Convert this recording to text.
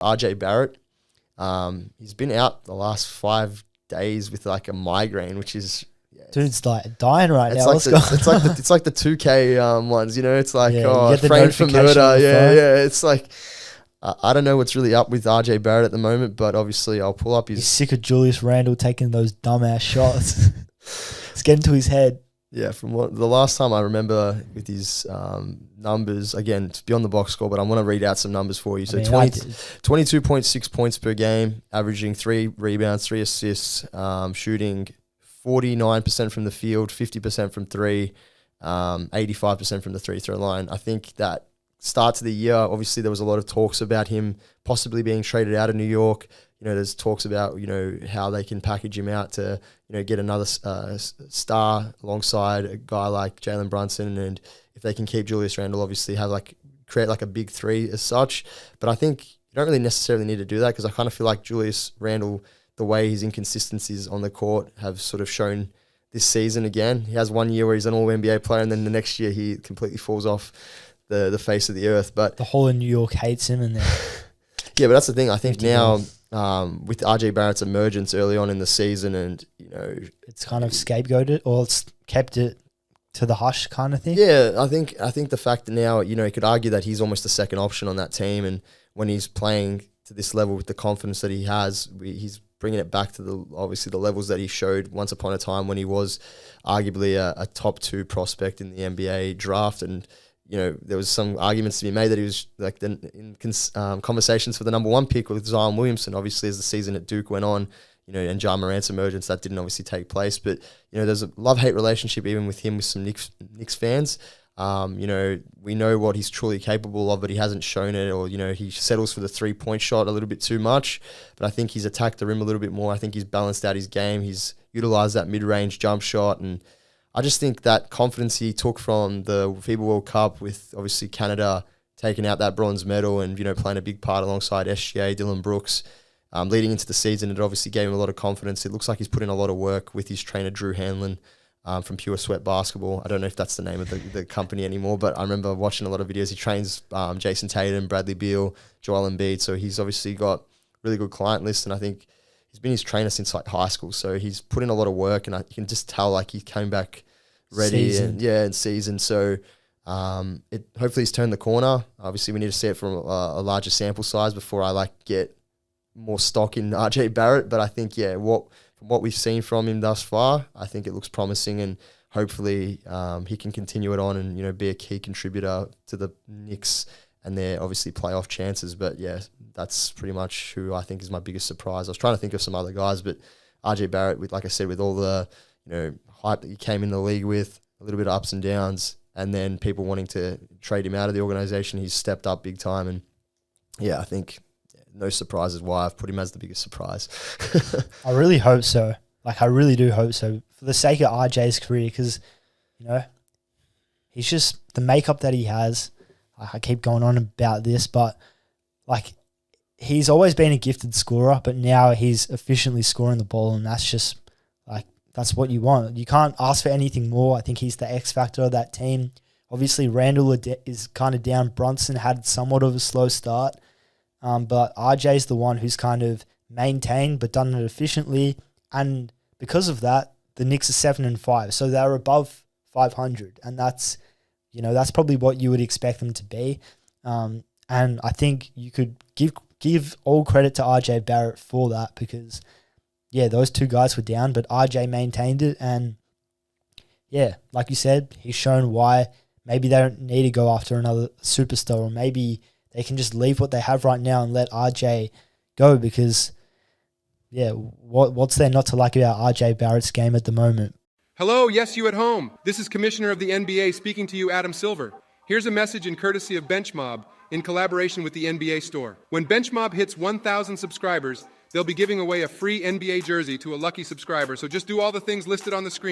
RJ Barrett. He's been out the last 5 days with like a migraine, which is dude's like dying right now. It's like the 2K ones, you know. It's like framed for murder. Yeah. It's like I don't know what's really up with RJ Barrett at the moment, but obviously I'll pull up his. He's sick of Julius Randle taking those dumbass shots. It's getting to his head. Yeah, from the last time I remember with his numbers, again, it's beyond the box score, but I want to read out some numbers for you. So 22.6 points per game, averaging 3 rebounds, 3 assists, shooting 49% from the field, 50% from 3, 85% from the free throw line. I think that start to the year, obviously there was a lot of talks about him possibly being traded out of New York. You know, there's talks about, you know, how they can package him out to, you know, get another star alongside a guy like Jalen Brunson. And if they can keep Julius Randle, obviously create like a big three as such. But I think you don't really necessarily need to do that, because I kind of feel like Julius Randle, the way his inconsistencies on the court have sort of shown this season again. He has 1 year where he's an all-NBA player, and then the next year he completely falls off the face of the earth. But the whole of New York hates him. And yeah, but that's the thing. I think now with RJ Barrett's emergence early on in the season, and, you know, it's kind of scapegoated, or it's kept it to the hush kind of thing. Yeah, I think the fact that now, you know, you could argue that he's almost the second option on that team, and when he's playing to this level with the confidence that he has, he's bringing it back to obviously the levels that he showed once upon a time when he was arguably a top 2 prospect in the NBA draft. And, you know, there was some arguments to be made that he was like in conversations for the number 1 pick with Zion Williamson. Obviously, as the season at Duke went on, you know, and Ja Morant's emergence, that didn't obviously take place. But, you know, there's a love-hate relationship even with him with some Knicks fans. You know, we know what he's truly capable of, but he hasn't shown it, or, you know, he settles for the 3-point shot a little bit too much. But I think he's attacked the rim a little bit more. I think he's balanced out his game. He's utilized that mid-range jump shot, and I just think that confidence he took from the FIBA World Cup, with obviously Canada taking out that bronze medal and, you know, playing a big part alongside SGA, Dylan Brooks, leading into the season, it obviously gave him a lot of confidence. It looks like he's put in a lot of work with his trainer, Drew Hanlon, from Pure Sweat Basketball. I don't know if that's the name of the company anymore, but I remember watching a lot of videos. He trains Jason Tatum, Bradley Beal, Joel Embiid, so he's obviously got really good client list, and I think he's been his trainer since like high school, so he's put in a lot of work, and you can just tell like he came back ready and seasoned. So hopefully he's turned the corner. Obviously we need to see it from a larger sample size before I get more stock in RJ Barrett. But I think, yeah, from what we've seen from him thus far, I think it looks promising, and hopefully he can continue it on and, you know, be a key contributor to the Knicks and their obviously playoff chances. But yeah, that's pretty much who I think is my biggest surprise. I was trying to think of some other guys, but RJ Barrett, with, like I said, with all the, you know, hype that he came in the league with, a little bit of ups and downs, and then people wanting to trade him out of the organization, he's stepped up big time. And yeah, I think no surprises why I've put him as the biggest surprise. I really hope so. Like, I really do hope so, for the sake of RJ's career, because, you know, he's just the makeup that he has. I keep going on about this, but like, he's always been a gifted scorer, but now he's efficiently scoring the ball, and that's just like, that's what you want. You can't ask for anything more. I think he's the X factor of that team. Obviously, Randall is kind of down. Brunson had somewhat of a slow start, but RJ's the one who's kind of maintained but done it efficiently, and because of that, the Knicks are 7-5, so they're above 500, and that's, you know, that's probably what you would expect them to be. And I think you could give all credit to RJ Barrett for that, because, yeah, those two guys were down, but RJ maintained it. And, yeah, like you said, he's shown why maybe they don't need to go after another superstar, or maybe they can just leave what they have right now and let RJ go, because, yeah, what's there not to like about RJ Barrett's game at the moment? Hello, yes, you at home. This is Commissioner of the NBA speaking to you, Adam Silver. Here's a message in courtesy of BenchMob in collaboration with the NBA Store. When BenchMob hits 1,000 subscribers, they'll be giving away a free NBA jersey to a lucky subscriber. So just do all the things listed on the screen.